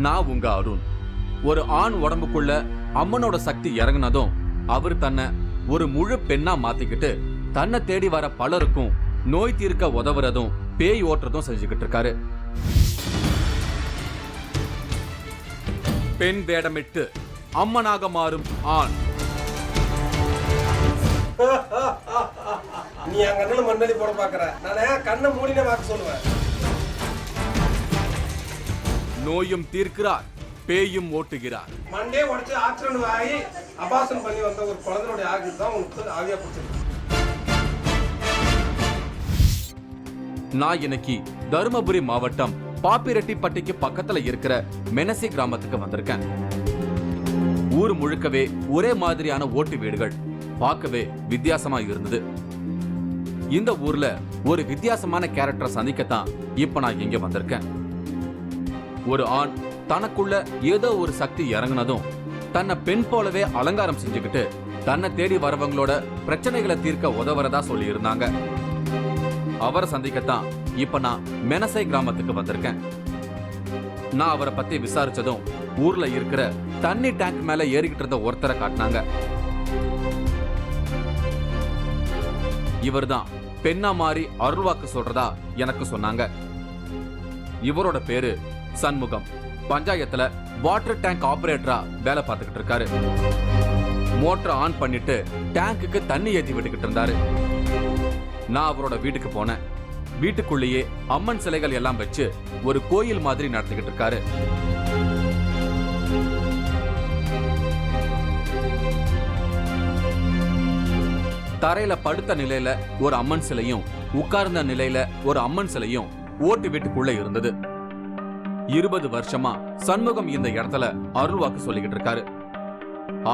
நான் உங்க அருண். ஒரு ஆண் உடம்புக்குள்ள அம்மனோட சக்தி இறங்குனதும் அவர் தன்னை ஒரு முழு பெண்ணா மாத்திக்கிட்டு தன்னை தேடி வர பலருக்கும் நோய் தீர்க்க உதவுறதும் பேய் ஓட்டுறதும் செஞ்சுக்கிட்டு இருக்காரு. பெண் வேடமிட்டு அம்மனாக மாறும் ஆண். நீ என் கண்ணுல மண்ணடி போட பாக்குற, நானே கண்ணை மூடினே வாக்க சொல்லுவேன். நோயும் தீர்க்கிறார், பேயும் ஓட்டுகிறார். மண்டே உடச்சு ஆக்சிடென்ட் ஆகி அபாசன் பண்ணி வந்த ஒரு குழந்தையோட ஆகி தான் உங்களுக்கு ஆவியா பிடிச்சிருக்கு. நான் இன்னைக்கு தருமபுரி மாவட்டம் பாப்பிரெட்டிப்பட்டிக்கு பக்கத்துல இருக்கிற மெனசி கிராமத்துக்கு வந்திருக்கேன். ஊர் முழுக்கவே ஒரே மாதிரியான ஓட்டு வீடுகள், பார்க்கவே வித்தியாசமா இருந்தது. இந்த ஊர்ல ஒரு வித்தியாசமான கேரக்டரை சந்திக்கத்தான் இப்ப நான் இங்க வந்திருக்கேன். ஒரு ஆண் தனக்குள்ள ஏதோ ஒரு சக்தி இறங்குனதும் தன்னை பெண் போலவே அலங்காரம் செஞ்சுக்கிட்டு தன்னை தேடி வரவங்களோட பிரச்சனைகளை தீர்க்க உதவுறதா சொல்லி இருந்தாங்க. அவரை சந்திக்கத்தான் இப்ப நான் மெனசை கிராமத்துக்கு வந்திருக்கேன். நான் அவரை பத்தி விசாரிச்சதும் ஊர்ல இருக்கிற தண்ணி டேங்க் மேல ஏறிக்கிட்டு இருந்த ஒருத்தரை காட்டினாங்க. இவர்தான் பெண்ணா மாறி அருள்வாக்கு சொல்றதா எனக்கு சொன்னாங்க. இவரோட பேரு சண்முகம். பஞ்சாயத்துல வாட்டர் டேங்க் ஆபரேட்டரா வேலை பார்த்துக்கிட்டு இருக்காரு. மோட்டரை ஆன் பண்ணிட்டு டேங்குக்கு தண்ணி ஏற்றி விட்டுக்கிட்டு இருந்தாரு. நான் அவரோட வீட்டுக்கு போனேன். வீட்டுக்குள்ளேயே அம்மன் சிலைகள் எல்லாம் வச்சு ஒரு கோயில் மாதிரி நடத்திக்கிட்டு இருக்காரு. தரையில படுத்த நிலையில ஒரு அம்மன் சிலையும் உட்கார்ந்த நிலையில ஒரு அம்மன் சிலையும் ஓட்டு வீட்டுக்குள்ள இருந்தது. 20 வருஷமா சண்முகம் இந்த இடத்துல அருள்வாக்கு சொல்லிக்கிட்டு இருக்காரு.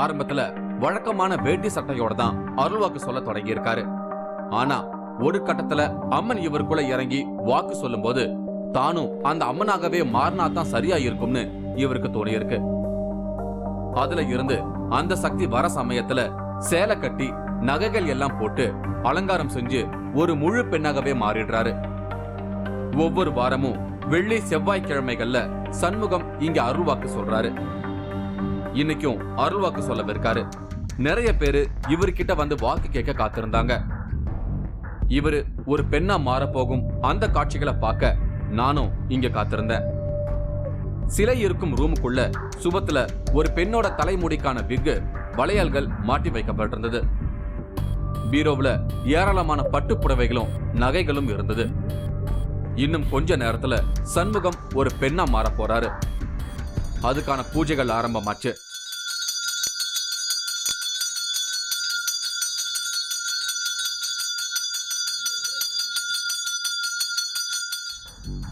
ஆரம்பத்துல வழக்கமான வேட்டி சட்டையோட தான் அருள்வாக்கு சொல்ல தொடங்கி இருக்காரு. ஆனா ஒரு கட்டத்துல அம்மன் இவருக்குள்ள இறங்கி வாக்கு சொல்லும் போது தானும் அந்த அம்மனாகவே மாறினாதான் சரியா இருக்கும்னு இவருக்கு தோணியிருக்கு. அதுல இருந்து அந்த சக்தி வர சமயத்துல சேலை கட்டி நகைகள் எல்லாம் போட்டு அலங்காரம் செஞ்சு ஒரு முழு பெண்ணாகவே மாறிடுறாரு. ஒவ்வொரு வாரமும் வெள்ளி செவ்வாய்க்கிழமைகள்ல சண்முகம் இங்க அருள்வாக்கு சொல்றாரு. இன்னைக்கும் அருள்வாக்கு சொல்ல இருக்காரு. நிறைய பேரு இவர்கிட்ட வந்து வாக்கு கேட்க காத்திருந்தாங்க. இவரு ஒரு பெண்ணா மாறப்போகும் அந்த காட்சிகளை பார்க்க நானும் இங்க காத்திருந்தேன். சிலை இருக்கும் ரூமுக்குள்ள சுபத்துல ஒரு பெண்ணோட தலைமுடிக்கான விக்கு வளையல்கள் மாட்டி வைக்கப்பட்டிருந்தது. பீரோவுல ஏராளமான பட்டு புடவைகளும் நகைகளும் இருந்தது. இன்னும் கொஞ்ச நேரத்துல சண்முகம் ஒரு பெண்ணா மாற போறாரு. அதுக்கான பூஜைகள் ஆரம்பமாச்சு.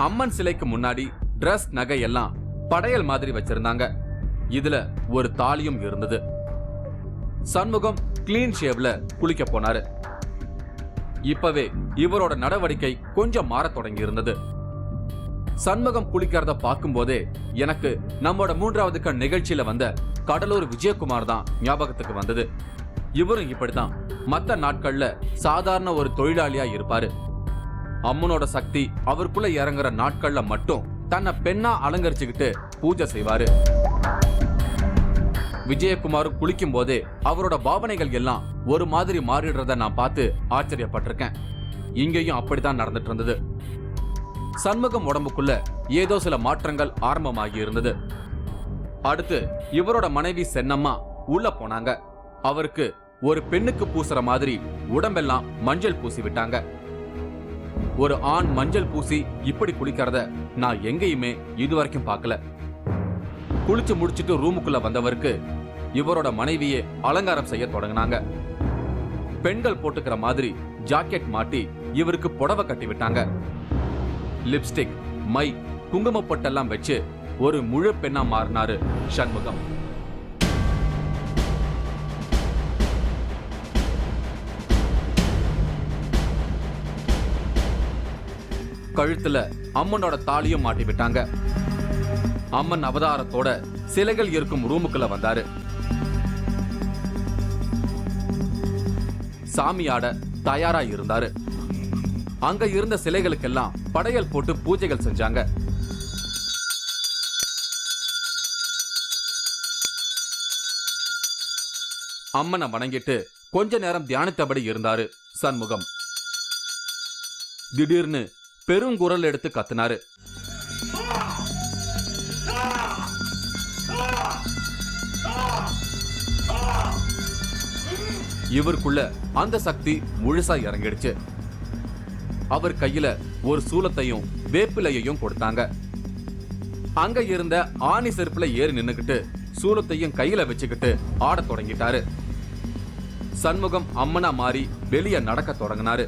அம்மன் சிலைக்கு முன்னாடி டிரஸ் நகை எல்லாம் படையல் மாதிரி வச்சிருந்தாங்க. இதுல ஒரு தாலியும் இருந்தது. சண்முகம் கிளீன் ஷேவ்ல குளிக்க போனாரு. இப்பவே இவரோட நடவடிக்கை கொஞ்சம் மாற தொடங்கி இருந்தது. சண்முகம் குளிக்கிறத பார்க்கும் போதே எனக்கு நம்மோட 3வது கண் நிகழ்ச்சியில வந்த கடலூர் விஜயகுமார் தான் ஞாபகத்துக்கு வந்தது. இவரும் இப்படிதான் மற்ற நாட்கள்ல சாதாரண ஒரு தொழிலாளியா இருப்பாரு. அம்மனோட சக்தி அவருக்குள்ள இறங்குற நாட்கள்ல மட்டும் தன்னை பெண்ணா அலங்கரிச்சுக்கிட்டு பூஜை செய்வாரு. விஜயகுமாரும் குளிக்கும் போதே அவரோட பாவனைகள் எல்லாம் ஒரு மாதிரி மாறிடுறத நான் பார்த்து ஆச்சரியப்பட்டிருக்கேன். இங்கேயும் அப்படித்தான் நடந்துட்டு இருந்தது. சண்முகம் உடம்புக்குள்ள ஏதோ சில மாற்றங்கள் ஆரம்பமாகி இருந்தது. அடுத்து இவரோட மனைவி சென்னம்மா உள்ள போனாங்க. அவருக்கு ஒரு பெண்ணுக்கு பூசுற மாதிரி உடம்பெல்லாம் மஞ்சள் பூசி விட்டாங்க. ஒரு ஆண் மஞ்சள் பூசி இப்படி குளிக்கிறத நான் எங்கேயுமே இதுவரைக்கும் பார்க்கல. குளிச்சு முடிச்சிட்டு ரூமுக்குள்ள வந்தவருக்கு இவரோட மனைவியே அலங்காரம் செய்ய தொடங்கினாங்க. பெண்கள் போட்டுக்கிற மாதிரி ஜாக்கெட் மாட்டி இவருக்கு புடவை கட்டி விட்டாங்க. லிப்ஸ்டிக், மை, குங்குமப்பட்டெல்லாம் வச்சு ஒரு முழு பெண்ணா மாறினாரு சண்முகம். கழுத்துல அம்மனோட தாலியும் மாட்டி விட்டாங்க. அம்மன் அவதாரத்தோட சிலைகள் இருக்கும் ரூமுக்குள்ள வந்தாரு. சாமியாட தயாரா இருந்தாரு. அங்க இருந்த சிலைகளுக்கெல்லாம் படையல் போட்டு பூஜைகள் செஞ்சாங்க. அம்மனை வணங்கிட்டு கொஞ்ச நேரம் தியானித்தபடி இருந்தாரு சண்முகம். திடீர்னு பெருங்குரல் எடுத்து கத்துனாரு. இவருக்குள்ள அந்த சக்தி முழுசா இறங்கிடுச்சு. அவர் கையில ஒரு சூலத்தையும் வேப்பிலையையும் கொடுத்தாங்க. அங்க இருந்த ஆணி செருப்புல ஏறி நின்னுக்கிட்டு சூலத்தையும் கையில வச்சுக்கிட்டு ஆடத் தொடங்கிட்டாரு. சண்முகம் அம்மனா மாறி வெளியே நடக்க தொடங்கினாரு.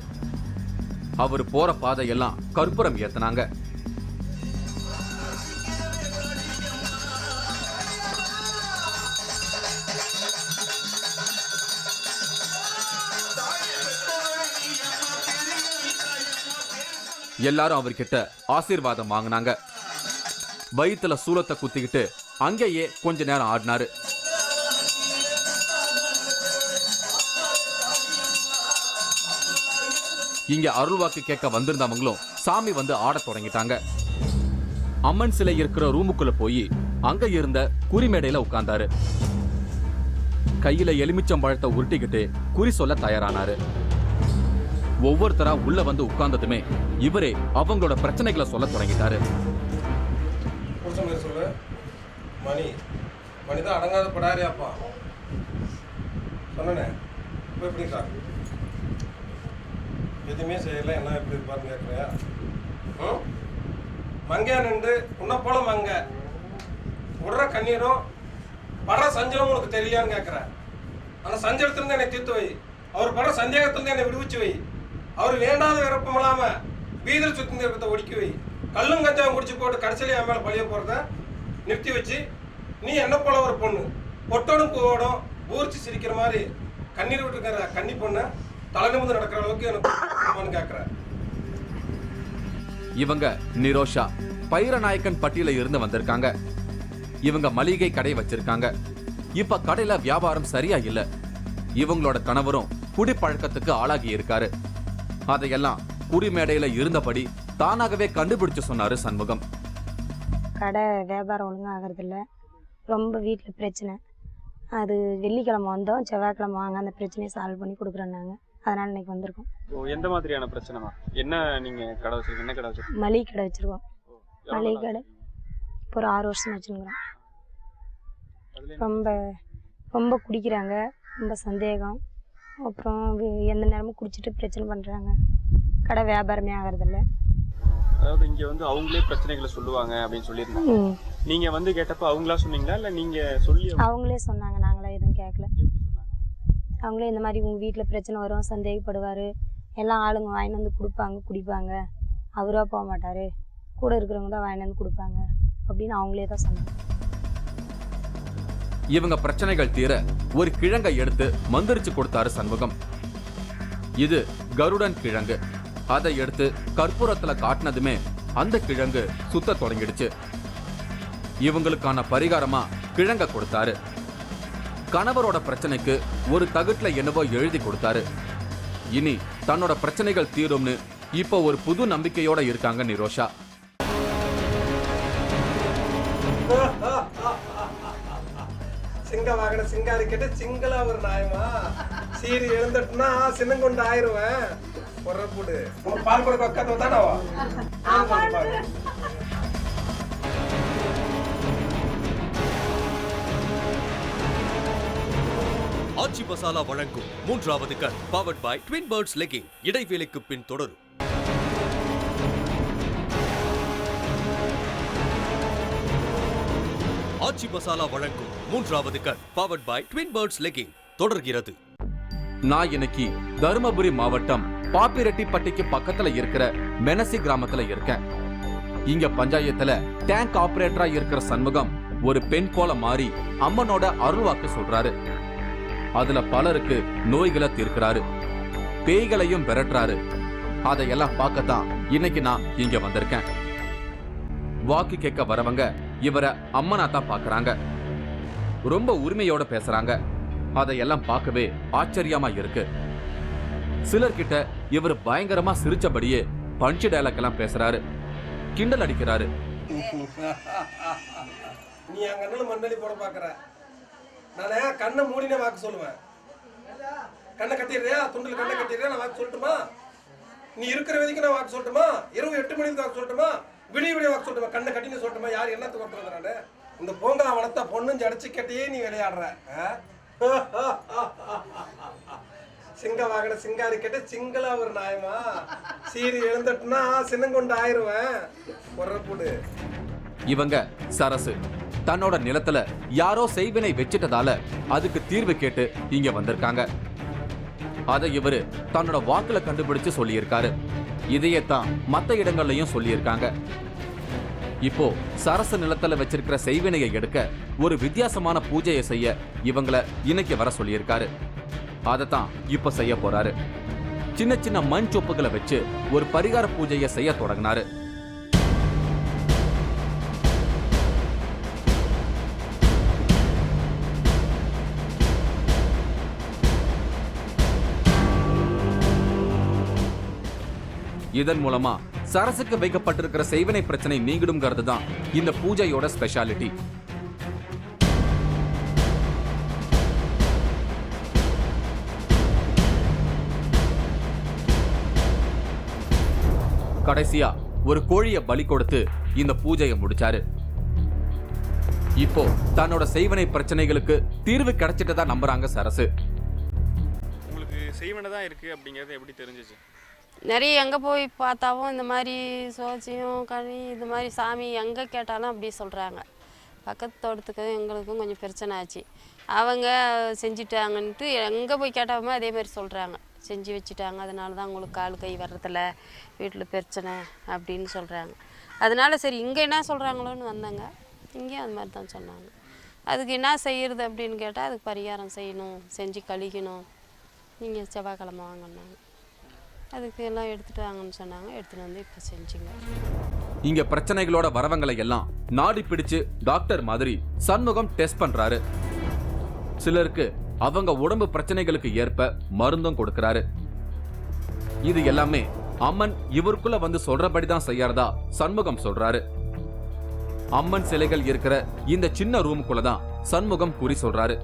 அவர் போற பாதையெல்லாம் கற்பூரம் ஏத்துனாங்க. எல்லாரும் அவர்கிட்ட ஆசீர்வாதம் வாங்கினாங்க. வயிற்றுல சூலத்தை குத்திக்கிட்டு அங்கேயே கொஞ்ச நேரம் ஆடினாரு. இங்க அருள்வாக்கு கேட்க வந்திருந்தவங்களும் சாமி வந்து ஆடத் தொடங்கிட்டாங்க. அம்மன் சிலை இருக்கிற ரூமுக்குள்ள போய் அங்க இருந்த குறிமேடையில உட்கார்ந்தாரு. கையில எலுமிச்சம்பழத்தை உருட்டிக்கிட்டு குறி சொல்ல தயாரானாரு. ஒவ்வொருத்தரா உள்ள வந்து உட்கார்ந்ததுமே இவரே அவங்களோட பிரச்சனைகளை சொல்ல தொடங்கிட்டாரு. சொல்லு மணி மணிதான் அடங்காத படாரே அப்பா சொன்னே. இப்போ எப்படிக்கா எதுவுமே செய்யல, என்ன எப்படி இருப்பாருன்னு கேட்குறியா? மங்கையா நின்று உன்னை போல மங்க விடுற கண்ணீரும் படுற சஞ்சலம் உனக்கு தெரியலையான்னு கேட்குற. அந்த சஞ்சலத்திலிருந்து என்னை தீர்த்து வை. அவர் படுற சந்தேகத்திலிருந்து என்னை விடுவிச்சு வை. அவர் வேண்டாத விருப்பம் இல்லாம வீதியில் சுத்தி இருக்கிறத ஒடுக்கி வை. கல்லும் கஞ்சாவும் குடிச்சு போட்டு கடைசியில என் மேல பழிய போறத நிறுத்தி வச்சு, நீ என்ன போல ஒரு பொண்ணு பொட்டோடும் பூவோடும் ஊர்ச்சி சிரிக்கிற மாதிரி கண்ணீர் விட்டுருக்கிற கன்னி பொண்ண தலை நிமிர்ந்து நடக்கிற அளவுக்கு எனக்கு கேட்கிற. இவங்க நிரோஷா பைரநாயக்கன் பட்டியல இருந்து வந்திருக்காங்க. இவங்க மளிகை கடை வச்சிருக்காங்க. இப்ப கடையில வியாபாரம் சரியா இல்ல. இவங்களோட கணவரும் குடிப்பழக்கத்துக்கு ஆளாகி இருக்காரு. அதையெல்லாம் குடிமேடையில இருந்தபடி தானாகவே கண்டுபிடிச்சு சொன்னாரு சண்முகம். கடை வியாபாரம் ஒழுங்காக ஆகிறதில்ல, ரொம்ப வீட்டில் பிரச்சனை. அது வெள்ளிக்கிழமை வந்தோம், செவ்வாய்க்கிழமை வாங்க அந்த பிரச்சனையை சால்வ் பண்ணி கொடுக்குறோன்னாங்க. அதனால இன்னைக்கு வந்திருக்கோம். எந்த மாதிரியான பிரச்சனைமா? என்ன நீங்க கடை வச்சிருக்கீங்க? என்ன கடை வச்சிருக்கீங்க? மளிகை கடை வச்சிருக்கோம். மளிகை கடை இப்போ ஒரு 6 வருஷம் வச்சுருக்கிறோம். ரொம்ப ரொம்ப குடிக்கிறாங்க, ரொம்ப சந்தேகம். அப்புறம் எந்த நேரமும் குடிச்சிட்டு பிரச்சனை பண்ணுறாங்க. கடை வியாபாரமே ஆகிறதில்ல. அதாவது இங்க வந்து அவங்களே பிரச்சனைகளை சொல்லுவாங்க அப்படின்னு சொல்லியிருந்தாங்க. நீங்க வந்து கேட்டப்ப அவங்களா சொன்னீங்களா இல்ல நீங்க சொல்லி? அவங்களே சொன்னாங்க, நாங்களே எதுவும் கேட்கல. அவங்களே இந்த மாதிரி உங்கள் வீட்டில் பிரச்சனை வரும், சந்தேகப்படுவார், எல்லாம் ஆளுங்க வாங்கிட்டு வந்து கொடுப்பாங்க, குடிப்பாங்க, அவராக போக மாட்டார், கூட இருக்கிறவங்க தான் வாங்கிட்டு வந்து கொடுப்பாங்க அப்படின்னு அவங்களே தான் சொன்னாங்க. இவங்க பிரச்சனைகள் தீர ஒரு கிழங்கை எடுத்து மந்திரிச்சு கொடுத்தாரு சண்முகம். இது கருடன் கிழங்கு. அதை எடுத்து கற்பூரத்துல காட்டினதுமே அந்த கிழங்கு சுத்த தொடங்கிடுச்சு. இவங்களுக்கான பரிகாரமா கிழங்க கொடுத்தாரு. கணவரோட பிரச்சனைக்கு ஒரு தகட்டுல என்னவோ எழுதி கொடுத்தாரு. இனி தன்னோட பிரச்சனைகள் தீரும்னு இப்போ ஒரு புது நம்பிக்கையோட இருக்காங்க நிரோஷா. சிங்க வாகன சிங்காரி கேட்டு சிங்களா ஒரு நாயமா சீரி எழுந்துட்டுனா சின்னங்கொண்டு ஆயிருவேன். பொறப்புடு பால் கொடுக்க உட்காந்து தானவா? ஆச்சி மசாலா வழங்கும் 3வது கண் powered by twin birds legging. இடைவேளைக்கு பின் தொடரும். ஆச்சி மசாலா வழங்கும் 3வது கண் powered by twin birds legging தொடர்கிறது. நான் இன்னைக்கு தருமபுரி மாவட்டம் பாப்பிரெட்டிப்பட்டிக்கு பக்கத்துல இருக்கிற மெனசி கிராமத்துல இருக்கேன். இங்க பஞ்சாயத்துல டேங்க் ஆபரேட்டரா இருக்கிற சண்முகம் ஒரு பெண் போல மாறி அம்மனோட அருள்வாக்கு சொல்றாரு. அதுல பலருக்கு நோய்களை தீர்க்கிறாரு, பேய்களையும் விரட்டுறாரு. அதையெல்லாம் பார்க்கத்தான் இன்னைக்கு நான் இங்க வந்திருக்கேன். வாக்கு கேட்க வரவங்க இவரை அம்மனா தான் பாக்குறாங்க. ரொம்ப உரிமையோட பேசுறாங்க. அதையெல்லாம் பார்க்கவே ஆச்சரியமா இருக்கு. சிலர்கிட்ட இவர் பயங்கரமா சிரிச்சபடியே பஞ்சு டயலாக் எல்லாம் பேசுறாரு, கிண்டல் அடிக்கிறாரு. நீ அங்க மண்ணலி போட பாக்குற, நானே கண்ணை மூடினே வாக்கு சொல்லுவேன். கண்ணை கட்டிடுறியா? துண்டில் கண்ணை கட்டிடுறியா? நான் வாக்கு சொல்லட்டுமா? நீ இருக்கிற வரைக்கும் நான் வாக்கு சொல்லட்டுமா? இரவு 8 மணிக்கு வாக்கு சொல்லட்டுமா? விடிய வாக்கு சொல்லட்டுமா? கண்ணை கட்டின்னு சொல்லட்டுமா? யார் என்னத்துக்கு ஒருத்தர் நானு? இந்த பூங்கா வளர்த்தா பொண்ணுஞ்சு அடிச்சு கட்டியே நீ விளையாடுற. சிங்க வாகன சிங்காரி கேட்டு சிங்களா ஒரு நாயமா சீரி எழுந்துட்டுனா சின்னங்கொண்டு ஆயிருவேன். போடு. இவங்க சரசு தன்னோட நிலத்துல யாரோ செய்வினை வச்சிட்டதால அதுக்கு தீர்வு கேட்டு இங்க வந்திருக்காங்க. அதை இவரு தன்னோட வாக்குல கண்டுபிடிச்சு சொல்லியிருக்காரு. இதையே தான் மத்த இடங்கள்லயும் சொல்லியிருக்காங்க. இப்போ சரசு நிலத்துல வச்சிருக்கிற செய்வினையை எடுக்க ஒரு வித்தியாசமான பூஜையை செய்ய இவங்களை இன்னைக்கு வர சொல்லியிருக்காரு. அதைத்தான் இப்ப செய்ய போறாரு. சின்ன சின்ன மண் சொப்புகளை வச்சு ஒரு பரிகார பூஜையை செய்ய தொடங்கினாரு. இதன் மூலமா சரசுக்கு வைக்கப்பட்டிருக்கிற செய்வினை பிரச்சனை நீங்கிடும்ங்கிறது தான் இந்த பூஜையோட ஸ்பெஷாலிட்டி. கடைசியா ஒரு கோழியை பலி கொடுத்து இந்த பூஜையை முடிச்சாரு. இப்போ தன்னோட செய்வினை பிரச்சனைகளுக்கு தீர்வு கிடைச்சிட்டதா நம்புறாங்க சரசு. உங்களுக்கு செய்வனை தான் இருக்கு அப்படிங்கிறது எப்படி தெரிஞ்சிச்சு? நிறைய எங்கே போய் பார்த்தாவும் இந்த மாதிரி சோசியம் கனி இது மாதிரி சாமி எங்கே கேட்டாலும் அப்படி சொல்கிறாங்க. பக்கத்து தோட்டத்துக்கு எங்களுக்கும் கொஞ்சம் பிரச்சனை ஆச்சு. அவங்க செஞ்சிட்டாங்கன்ட்டு எங்கே போய் கேட்டாலுமே அதே மாதிரி சொல்கிறாங்க, செஞ்சு வச்சுட்டாங்க, அதனால தான் உங்களுக்கு கால் கை வர்றதில்ல, வீட்டில் பிரச்சனை அப்படின்னு சொல்கிறாங்க. அதனால சரி இங்கே என்ன சொல்கிறாங்களோன்னு வந்தாங்க. இங்கேயும் அது மாதிரி தான் சொன்னாங்க. அதுக்கு என்ன செய்கிறது அப்படின்னு கேட்டால் அதுக்கு பரிகாரம் செய்யணும், செஞ்சு கழிக்கணும், நீங்கள் செவ்வாய்க்கிழமை வாங்கினாங்க. அதுக்கு எல்லாம் எடுத்துட்டு வாங்கன்னு சொன்னாங்க. எடுத்துட்டு வந்து இப்போ செஞ்சுங்க. இங்க பிரச்சனைகளோட வரவங்களை எல்லாம் நாடி பிடிச்சு டாக்டர் மாதிரி சண்முகம் டெஸ்ட் பண்றாரு. சிலருக்கு அவங்க உடம்பு பிரச்சனைகளுக்கு ஏற்ப மருந்தும் கொடுக்கறாரு. இது எல்லாமே அம்மன் இவருக்குள்ள வந்து சொல்றபடிதான் செய்யறதா சண்முகம் சொல்றாரு. அம்மன் சிலைகள் இருக்கிற இந்த சின்ன ரூமுக்குள்ளதான் சண்முகம் குறி சொல்றாரு.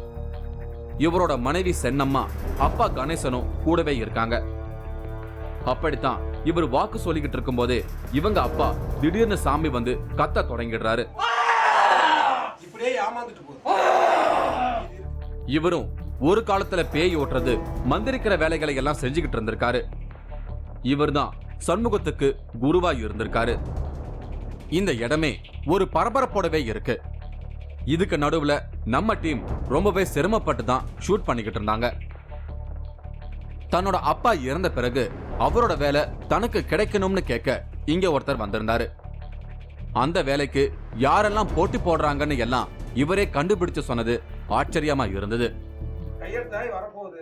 இவரோட மனைவி சென்னம்மா, அப்பா கணேசனும் கூடவே இருக்காங்க. அப்படித்தான் இவர் வாக்கு சொல்லிக்கிட்டு இருக்கும் போதே இவங்க அப்பா திடீர்னு சாமி வந்து கத்த தொடங்கிடுறாரு. இவரும் ஒரு காலத்துல பேய் ஓட்டுறது, மந்திரிக்கிற வேலைகளை எல்லாம் செஞ்சுக்கிட்டு இருந்திருக்காரு. இவர்தான் சண்முகத்துக்கு குருவா இருந்திருக்காரு. இந்த இடமே ஒரு பரபரப்போடவே இருக்கு. இதுக்கு நடுவுல நம்ம டீம் ரொம்பவே சிரமப்பட்டு தான் ஷூட் பண்ணிக்கிட்டு இருந்தாங்க. தன்னோட அப்பா இறந்த பிறகு அவரோட வேலை தனக்கு கிடைக்கணும்னு கேட்க இங்க ஒருத்தர் வந்திருந்தாரு. அந்த வேலைக்கு யாரெல்லாம் போட்டி போடுறாங்கன்னு எல்லாம் இவரே கண்டுபிடிச்சு சொன்னது ஆச்சரியமா இருந்தது. கையெழுத்தாய் வரப்போகுது,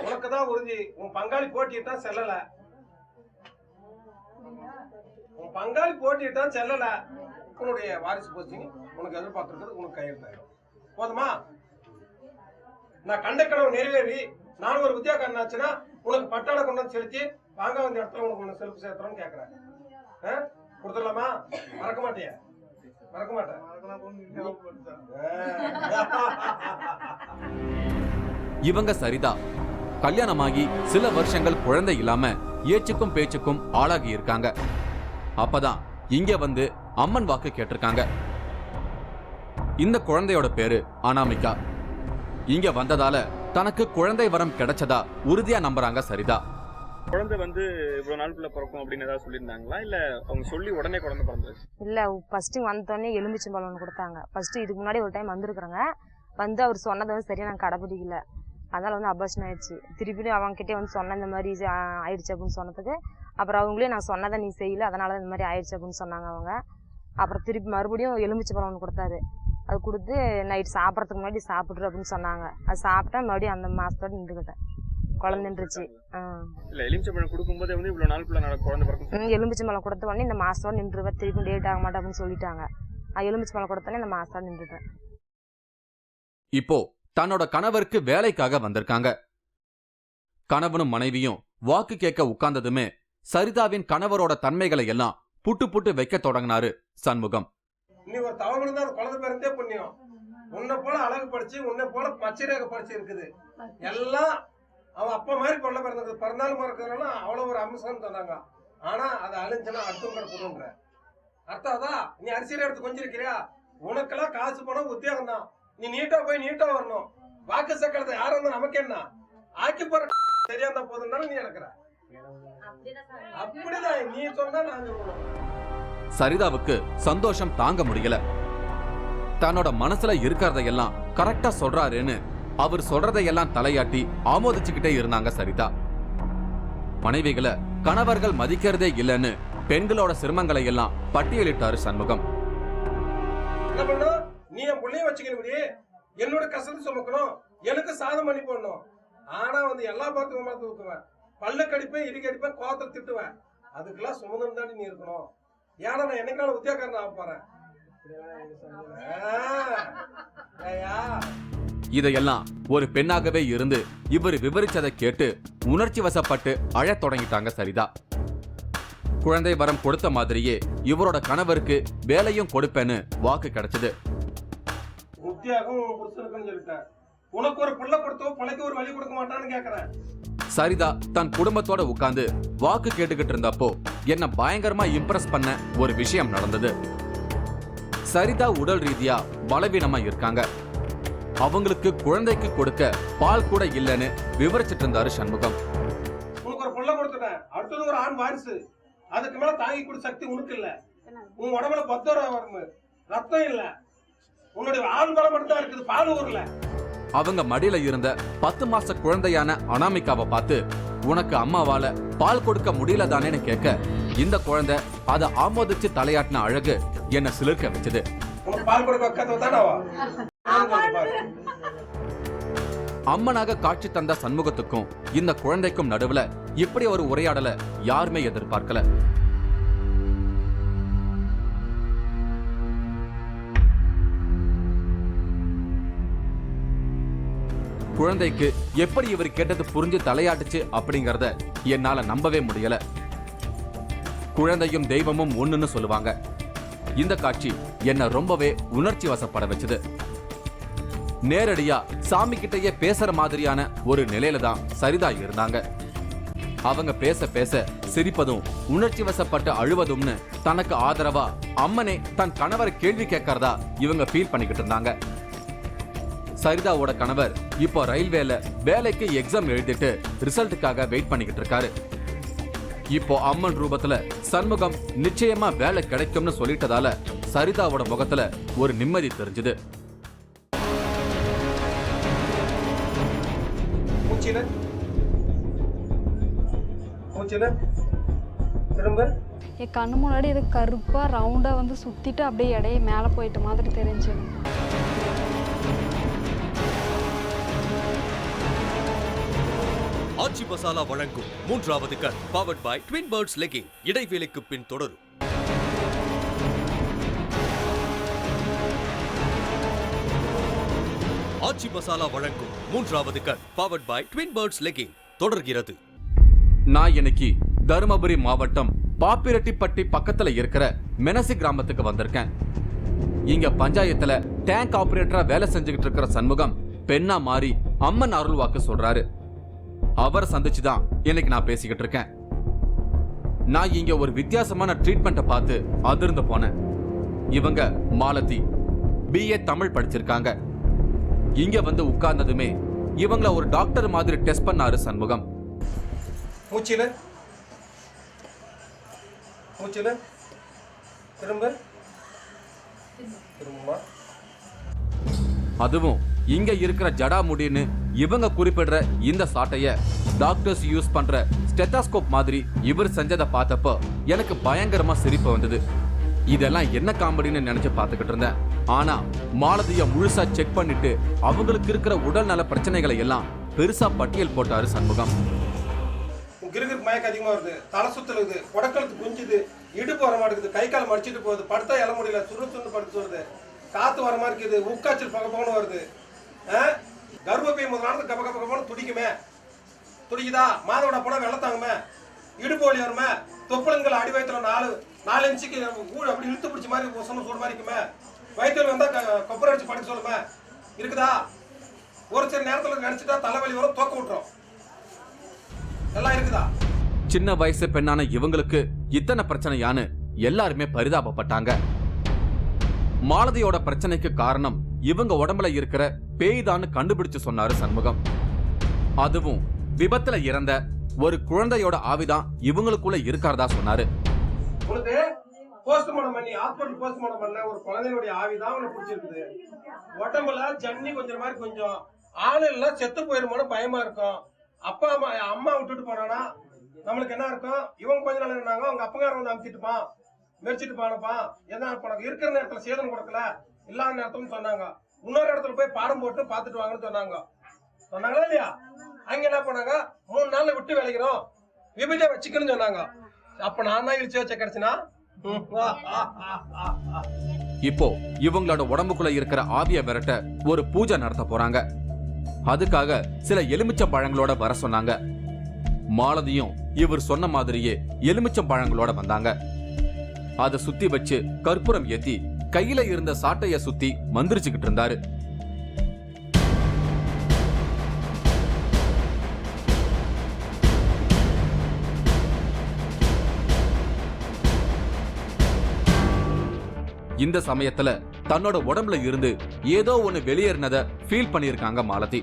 உனக்குதான் உறுதி. உன் பங்காளி போட்டிட்டா செல்லல, உன் பங்காளி போட்டிட்டா செல்லல, உன்னுடைய வாரிசு போஸ்டிங் உனக்கு எதிர்பார்த்துருக்கிறது உனக்கு கையெழுத்தாயிடும். போதுமா? நான் கண்ட கனவு நிறைவேறி நான் ஒரு வித்தியாக்காரன் ஆச்சுன்னா உனக்கு பட்டாளை கொண்டு வந்து செலுத்தி வாங்க வந்த இடத்துல உனக்கு ஒன்று செலுப்பு சேர்த்துறோம்னு கேட்கறேன். கொடுத்துடலாமா? மறக்க மாட்டியா? மறக்க மாட்டேன். இவங்க சரிதா கல்யாணமாகி சில வருஷங்கள் குழந்தை இல்லாம ஏச்சுக்கும் பேச்சுக்கும் ஆளாகி இருக்காங்க. அப்பதான் இங்க வந்து அம்மன் வாக்கு கேட்டிருக்காங்க. இந்த குழந்தையோட பேரு அனாமிகா. இங்க வந்ததால தனக்கு குழந்தை வரம் கிடைச்சதா உறுதியா நம்புறாங்க சரிதா. குழந்தை வந்து இவ்வளவு நாளுக்குள்ள பிறக்கும் அப்படின்னு ஏதாவது சொல்லியிருந்தாங்களா, இல்ல அவங்க சொல்லி உடனே குழந்தை பிறந்தது? இல்லை, ஃபஸ்ட்டு வந்தோடனே எலுமிச்சம்பழம் ஒன்று கொடுத்தாங்க. ஃபஸ்ட்டு இதுக்கு முன்னாடி ஒரு டைம் வந்திருக்குறேங்க. வந்து அவர் சொன்னதை வந்து சரியாக நாங்கள் கடைப்பிடிக்கல, அதனால் வந்து அபார்ஷன் ஆயிடுச்சு. திருப்பியும் அவங்ககிட்டே வந்து சொன்ன இந்த மாதிரி ஆயிடுச்சு அப்படின்னு சொன்னதுக்கு அப்புறம் அவங்களே நான் சொன்னதை நீ செய்யல, அதனால இந்த மாதிரி ஆயிடுச்சு அப்படின்னு சொன்னாங்க அவங்க. அப்புறம் திருப்பி மறுபடியும் எலுமிச்சம்பழம் ஒன்று கொடுத்தாரு. அது கொடுத்து நைட் சாப்பிட்றதுக்கு முன்னாடி சாப்பிட்ரு அப்படின்னு சொன்னாங்க. அது சாப்பிட்டா மறுபடியும் அந்த மாசத்தோட நின்றுக்கிட்டேன், குழந்தைன்றுச்சு. இல்ல எலுமிச்சம்பழம் கொடுக்கும்போது வந்து இவ்வளவு நாளுக்குள்ள குழந்தை பிறக்கும். எலுமிச்சம்பழம் கொடுத்த உடனே இந்த மாசத்தோட நின்றுவேன், திருப்பி டேட் ஆக மாட்டேன் அப்படின்னு சொல்லிட்டாங்க. எலுமிச்சம்பழம் கொடுத்தோன்னே இந்த மாசத்தோட நின்றுட்டேன். இப்போ தன்னோட கணவருக்கு வேலைக்காக வந்திருக்காங்க. கணவனும் மனைவியும் வாக்கு கேட்க உட்கார்ந்ததுமே சரிதாவின் கணவரோட தன்மைகளை எல்லாம் புட்டு புட்டு வைக்க தொடங்கினாரு சண்முகம். நீ ஒரு தவறு இருந்தா அந்த குழந்தை பிறந்தே புண்ணியம். உன்னை போல அழகு படிச்சு, உன்னை போல பச்சைரேக படிச்சு இருக்குது. எல்லாம் அவன் அப்பா மாதிரி பொண்ணை பிறந்தது, பிறந்தாலும் பிறக்கிறதுனால அவ்வளோ ஒரு அம்சம்னு சொன்னாங்க. ஆனா அதை அழிஞ்சுன்னா அடுத்தவங்க கொடுன்ற அர்த்தம் அதான். நீ அரிசியை எடுத்து கொஞ்சம் இருக்கிறியா, உனக்கெல்லாம் காசு பணம் உத்தியோகம் தான். நீ நீட்டா போய் நீட்டா வரணும். வாக்கு சக்கரத்தை யாரும் இருந்தா நமக்கு என்ன, ஆக்கி போற சரியா இருந்தா போதும்னாலும் நீ எடுக்கிற. அப்படிதான் நீ சொன்னா நாங்க சரிதாவுக்கு சந்தோஷம் தாங்க முடியல. தன்னோட மனசுல இருக்கிறதையெல்லாம் கரெக்டா சொல்றாருன்னு அவர் சொல்றதையெல்லாம் தலையாட்டி ஆமோதிச்சுக்கிட்டே இருந்தாங்க சரிதா. மனைவிகளை கணவர்கள் மதிக்கிறதே இல்லைன்னு பெண்களோட சிரமங்களை எல்லாம் பட்டியலிட்டாரு சண்முகம். என்ன பண்ணும், நீ என் பிள்ளைய வச்சுக்கணும், என்னோட கஷ்டத்தை சுமக்கணும், எனக்கு சாதம் பண்ணி போடணும். ஆனா வந்து எல்லா பார்த்துக்கும் பார்த்து ஊத்துவேன், பல்ல கடிப்பேன், இடி கடிப்பேன், கோத்தை திட்டுவேன். அதுக்கெல்லாம் சுமந்தம் தாண்டி நீ இருக்கணும். ஏன்னா நான் என்னைக்கான உத்தியோகக்காரன் ஆக போறேன். இதையெல்லாம் ஒரு பெண்ணாகவே இருந்து இவர் விவரிச்சதை கேட்டு உணர்ச்சி வசப்பட்டு அழத் தொடங்கிட்டாங்க சரிதா. குழந்தை வரம் கொடுத்த மாதிரியே இவரோட கணவருக்கு வேலையும் கொடுப்பேன்னு வாக்கு கிடைச்சது. உத்தியோகம் புருஷனுக்குன்னு சொல்லிட்டேன், உனக்கு ஒரு பிள்ளை கொடுத்தோ பிள்ளைக்கு ஒரு வழி கொடுக்க மாட்டான்னு கேக்குறேன். சரிதா தன் குடும்பத்தோட உட்கார்ந்து வாக்கு கேட்டுக்கிட்டு இருந்தப்போ என்ன பயங்கரமா இம்ப்ரெஸ் பண்ண ஒரு விஷயம் நடந்தது. சரிதா உடல் ரீதியா பலவீனமா இருக்காங்க. அவங்களுக்கு குழந்தைக்கு கொடுக்க பால் கூட இல்லைன்னு விவரிச்சிட்டு இருந்தாரு சண்முகம். உனக்கு ஒரு பிள்ளை கொடுத்துட்டேன், அடுத்தது ஒரு ஆண் வாரிசு, அதுக்கு மேல தாங்கி கூட சக்தி உனக்கு இல்ல. உன் உடம்புல 10 வரும், ரத்தம் இல்ல, உன்னுடைய ஆள் பலம் மட்டும் தான் இருக்குது, பால் ஊர்ல. அவங்க மடியில இருந்த 10 மாச குழந்தையான அனாமிகாவை பார்த்து உனக்கு அம்மாவால பால் கொடுக்க முடியல தானேன்னு கேட்க இந்த குழந்தை அதை ஆமோதிச்சு தலையாட்டின அழகு என்ன சிலிர்க்க வச்சது. பால் கொடுக்க வைக்காதவ அம்மனாக காட்சி தந்த சண்முகத்துக்கும் இந்த குழந்தைக்கும் நடுவுல இப்படி ஒரு உரையாடலை யாருமே எதிர்பார்க்கல. குழந்தைக்கு எப்படி இவர் கேட்டது புரிஞ்சு தலையாட்டுச்சு அப்படிங்கறத என்னால நம்பவே முடியல. குழந்தையும் தெய்வமும் ஒண்ணுன்னு சொல்லுவாங்க. இந்த காட்சி என்ன ரொம்பவே உணர்ச்சி வசப்பட வச்சது. நேரடியா சாமி கிட்டயே பேசுற மாதிரியான ஒரு நிலையில தான் சரிதா இருந்தாங்க. அவங்க பேச பேச சிரிப்பதும் உணர்ச்சி வசப்பட்டு அழுவதும்னு தனக்கு ஆதரவா அம்மனே தன் கணவரை கேள்வி கேட்கறதா இவங்க ஃபீல் பண்ணிக்கிட்டு இருந்தாங்க. சரிதாவோட கணவர் இப்போ ரயில்வேல வேலைக்கு எக்ஸாம் எழுதிட்டு ரிசல்ட்டுக்காக வெயிட் பண்ணிக்கிட்டு இருக்காரு. இப்போ அம்மன் ரூபத்துல சண்முகம் நிச்சயமா வேலை கிடைக்கும்னு சொல்லிட்டதால சரிதாவோட முகத்துல ஒரு நிம்மதி தெரிஞ்சது. என் கண்ணு முன்னாடி இது கருப்பா ரவுண்டா வந்து சுத்திட்டு அப்படியே இடையே மேல போயிட்ட மாதிரி தெரிஞ்சு. ஆச்சி மசாலா வழங்கும் 3வது கண் powered by twin birds legging இடைவேளைக்கு பின் தொடரும். ஆச்சி மசாலா வழங்கும் 3வது கண் powered by twin birds legging தொடர்கிறது. நான் இன்னைக்கு தருமபுரி மாவட்டம் பாப்பிரெட்டிப்பட்டி பக்கத்துல இருக்கிற மெனசி கிராமத்துக்கு வந்திருக்கேன். இங்க பஞ்சாயத்துல டேங்க் ஆபரேட்டரா வேலை செஞ்சுக்கிட்டு இருக்கிற சண்முகம் பெண்ணா மாறி அம்மன் அருள் வாக்கு சொல்றாரு. அவரை சந்திச்சுதான் இன்னைக்கு நான் பேசிக்கிட்டு இருக்கேன். நான் இங்க ஒரு வித்தியாசமான ட்ரீட்மெண்ட்டை பார்த்து அதிர்ந்து போனேன். இவங்க மாலதி BA தமிழ் படிச்சிருக்காங்க. இங்க வந்து உட்கார்ந்ததுமே இவங்கள ஒரு டாக்டர் மாதிரி டெஸ்ட் பண்ணாரு சண்முகம். மூச்சில மூச்சில திரும்ப திரும்பமா. அதுவும் இங்க இருக்கிற ஜடா முடின்னு இவங்க குறிப்பிடுற இந்த சாட்டைய டாக்டர்ஸ் யூஸ் பண்ற ஸ்டெத்தாஸ்கோப் மாதிரி இவர் செஞ்சதை பார்த்தப்போ எனக்கு பயங்கரமா சிரிப்பு வந்தது. இதெல்லாம் என்ன காமெடின்னு நினைச்சு பார்த்துக்கிட்டு இருந்தேன். ஆனா மாலதிய முழுசா செக் பண்ணிட்டு அவங்களுக்கு இருக்கிற உடல் நல பிரச்சனைகளை எல்லாம் பெருசா பட்டியல் போட்டாரு சண்முகம். கிருகிருக்கு மயக்கம் அதிகமா வருது, தலை சுத்துறது, கொடக்கழுத்து குஞ்சுது, இடுப்பு வர மாட்டேங்குது, கை கால் மடிச்சிட்டு போகுது, படுத்தா எழ முடியல, சுருன்னு படுத்து வருது, காத்து வர மாதிரி இருக்குது, உட்காய்ச்சல் பகப்பகன்னு வருது, கர்ப்பப்பை முதலானது கப கப கபன்னு துடிக்குமே, துடிக்குதா, மாதவிட போனா வெள்ளத்தாங்குமே, இடுப்பு வலி வருமே, தொப்புளங்கள் அடி வயிற்றுல 4 இன்ச்சுக்கு அப்படி இழுத்து பிடிச்ச மாதிரி சொன்ன சூடு மாதிரி இருக்குமே, வயிற்றுல வந்தா கொப்பரை அடிச்சு படுக்க சொல்லுமே இருக்குதா. ஒரு சில நேரத்தில் நினைச்சிட்டா தலைவலி வரும், தூக்க விட்டுரும். எல்லாம் இருக்குதா? சின்ன வயசு பெண்ணான இவங்களுக்கு இத்தனை பிரச்சனையான்னு எல்லாருமே பரிதாபப்பட்டாங்க. மாலதியோட பிரச்சனைக்கு காரணம் இவங்க உடம்புல இருக்கிற பேய்தான்னு கண்டுபிடிச்சு சொன்னாரு சண்முகம். அதுவும் விபத்துல இறந்த ஒரு குழந்தையோட ஆவிதான் இவங்களுக்குள்ள இருக்காரதா சொன்னாரு. உனக்கு போஸ்ட்மார்ட்டம் பண்ணி ஹாஸ்பிட்டல் போஸ்ட்மார்ட்டம் பண்ண ஒரு குழந்தையோட ஆவிதான் உனக்கு பிடிச்சிருக்குது. உடம்புல ஜன்னி கொஞ்சம் மாதிரி கொஞ்சம் ஆளு எல்லாம் செத்து போயிருமோன்னு பயமா இருக்கும். அப்பா அம்மா விட்டுட்டு போனானா நம்மளுக்கு என்ன இருக்கும்? இவங்க கொஞ்ச நாள் இருந்தாங்க, அவங்க அப்பங்காரன் வந்து அமுத்திட்டுப்பான், மெரிச்சிட்டு பானப்பா, என்ன இருக்கிற நேரத்துல சேதனம் கொடுக்கல, இல்லாத நேரத்துலன்னு சொன்னாங்க. இன்னொரு இடத்துல போய் பாடம் போட்டு பாத்துட்டு வாங்கன்னு சொன்னாங்களா இல்லையா? அங்க என்ன பண்ணாங்க, 3 நாள்ல விட்டு விளைக்கிறோம், விபத்தை வச்சுக்கணும்னு சொன்னாங்க. அப்ப நான் தான் இழிச்சு வச்ச கிடைச்சுனா. இப்போ இவங்களோட உடம்புக்குள்ள இருக்கிற ஆவிய விரட்ட ஒரு பூஜை நடத்த போறாங்க. அதுக்காக சில எலுமிச்சம் பழங்களோட வர சொன்னாங்க. மாலதியும் இவர் சொன்ன மாதிரியே எலுமிச்சம் பழங்களோட வந்தாங்க. அதை சுத்தி வச்சு கற்பூரம் ஏத்தி கையில இருந்த சாட்டைய சுத்தி மந்திரிச்சுக்கிட்டு இருந்தாரு. இந்த சமயத்துல தன்னோட உடம்புல இருந்து ஏதோ ஒண்ணு வெளியேறினத ஃபீல் பண்ணிருக்காங்க மாலதி.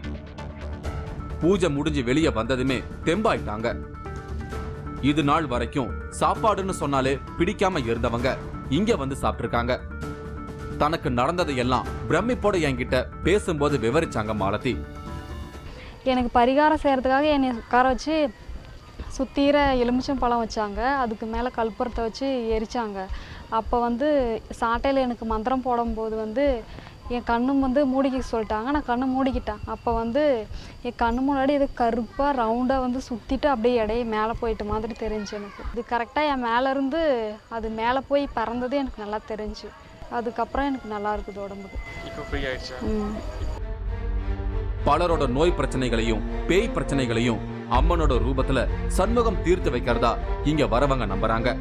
பூஜை முடிஞ்சு வெளியே வந்ததுமே தெம்பாயிட்டாங்க. இது நாள் வரைக்கும் சாப்பாடுன்னு சொன்னாலே பிடிக்காம இருந்தவங்க இங்க வந்து சாப்பிட்டிருக்காங்க. தனக்கு நடந்ததையெல்லாம் பிரமிப்போட என்கிட்ட பேசும்போது விவரிச்சாங்க மாலதி. எனக்கு பரிகாரம் செய்கிறதுக்காக என்னை உட்கார வச்சு சுத்தீர எலுமிச்சம் பழம் வச்சாங்க. அதுக்கு மேலே கற்பூரத்தை வச்சு எரிச்சாங்க. அப்போ வந்து சாட்டையில் எனக்கு மந்திரம் போடும்போது வந்து என் கண்ணும் வந்து மூடிக்க சொல்லிட்டாங்க. நான் கண்ணு மூடிக்கிட்டேன். அப்போ வந்து என் கண்ணு முன்னாடி இது கருப்பாக ரவுண்டாக வந்து சுற்றிட்டு அப்படியே இடையே மேலே போயிட்ட மாதிரி தெரிஞ்சு எனக்கு. இது கரெக்டாக என் மேலேருந்து அது மேலே போய் பறந்தது எனக்கு நல்லா தெரிஞ்சு. அதுக்கப்புறம் எனக்கு நல்லா இருக்குது உடம்புக்கு. பலரோட நோய் பிரச்சனைகளையும் பேய் பிரச்சனைகளையும் அம்மனோட ரூபத்துல சண்முகம் தீர்த்து வைக்கிறதா இங்க வரவங்க நம்புறாங்க.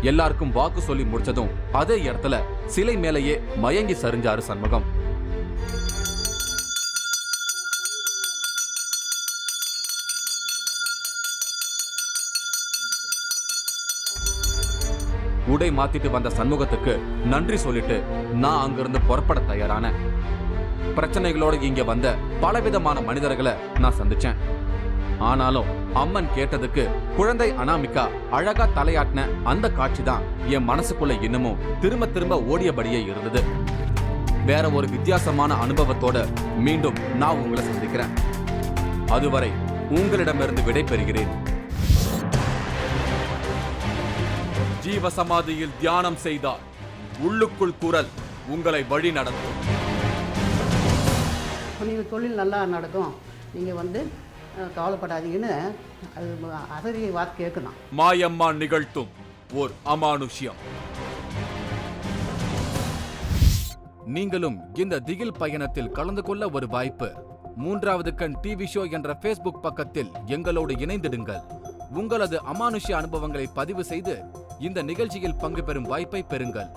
எல்லாருக்கும் வாக்கு சொல்லி முடிச்சதும் அதே இடத்துல சிலை மேலேயே மயங்கி சரிஞ்சாரு சண்முகம். உடை மாத்திட்டு வந்த சண்முகத்துக்கு நன்றி சொல்லிட்டு நான் அங்கிருந்து புறப்பட தயாரான. பிரச்சனைகளோட இங்க வந்த பலவிதமான மனிதர்களை நான் சந்திச்சேன். ஆனாலும் அம்மன் கேட்டதுக்கு குழந்தை அனாமிகா அழகா தலையாட்டின அந்த காட்சி தான் என் மனசுக்குள்ள இன்னமும் திரும்ப திரும்ப ஓடியபடியே இருந்தது. வேற ஒரு வித்தியாசமான அனுபவத்தோட மீண்டும் நான் உங்களை சந்திக்கிறேன். அதுவரை உங்களிடமிருந்து விடை பெறுகிறேன். ஜீவசமாதியில் தியானம் செய்தால் உள்ளுக்குள் குரல் உங்களை வழி நடத்தும். நீங்கள் தொழில் நல்லா நடக்கும், நீங்கள் வந்து கவலைப்படாதீங்கன்னு அது அசதியை வாக்கு கேட்கணும். மாயம்மா நிகழ்த்தும் ஓர் அமானுஷ்யம். நீங்களும் இந்த திகில் பயணத்தில் கலந்து கொள்ள ஒரு வாய்ப்பு. 3வது கண் டிவி ஷோ என்ற Facebook பக்கத்தில் எங்களோடு இணைந்திடுங்கள். உங்களது அமானுஷ்ய அனுபவங்களை பதிவு செய்து இந்த நிகழ்ச்சியில் பங்கு பெறும் வாய்ப்பை பெறுங்கள்.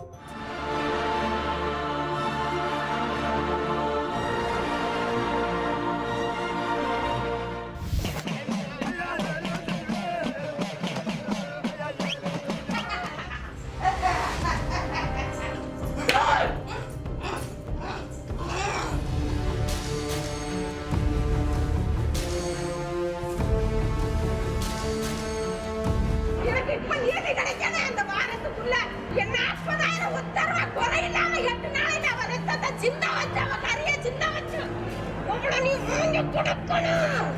சின்ன வச்சு அவ கரைய சின்ன வச்சு உங்களை நீ மூஞ்ச கொடுக்கணும்.